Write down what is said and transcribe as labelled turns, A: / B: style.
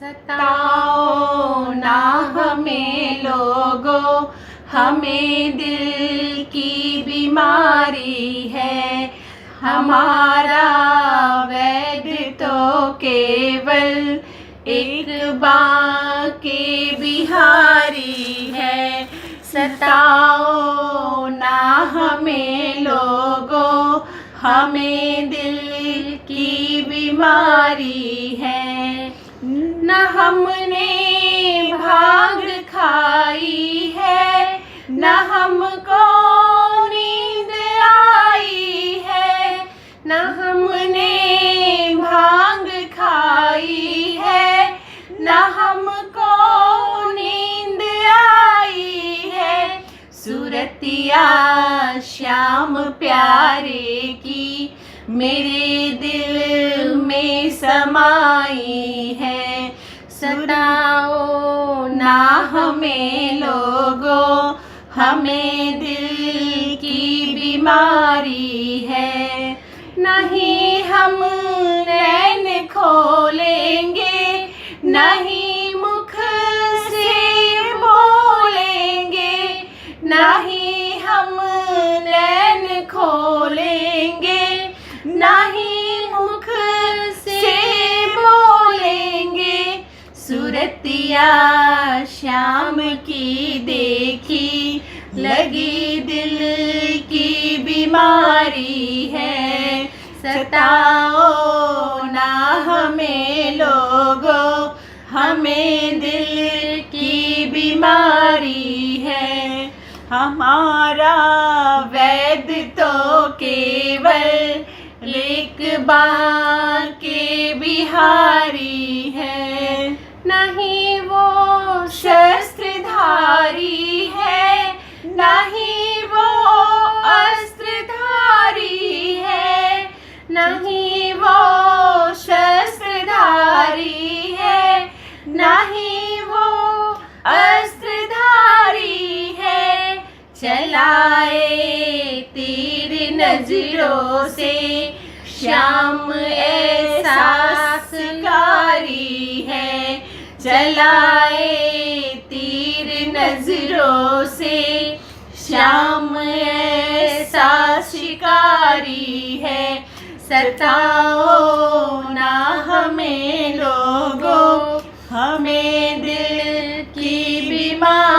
A: सताओ ना हमें लोगों, हमें दिल की बीमारी है। हमारा वैद तो केवल एक बांके बिहारी है। सताओ ना हमें लोगों, हमें दिल की बीमारी है। न हमने भांग खाई है, न हमको नींद आई है। न हमने भांग खाई है, न हमको नींद आई है। सूरतिया श्याम प्यारे की मेरे दिल में समाई है। सताओ ना हमें लोगों, हमें दिल की बीमारी है। नहीं हम नैन खोलेंगे, नहीं मुख से बोलेंगे। नहीं हम नैन खोलेंगे, नहीं मुख से बोलेंगे। सूरतिया श्याम की देखी लगी दिल की बीमारी है। सताओ ना हमें लोगों, हमें दिल की बीमारी है। हमारा वैद तो केवल एक बांके बिहारी है। नहीं वो शस्त्रधारी है, नहीं वो अस्त्रधारी है। नहीं वो शस्त्रधारी है, नहीं वो अस्त्रधारी है। चलाए तीर नजरों से श्याम ऐसा शिकारी है। चलाए तीर नजरों से श्याम ऐसा शिकारी है। सताओ ना हमें लोगों, हमें दिल की बीमारी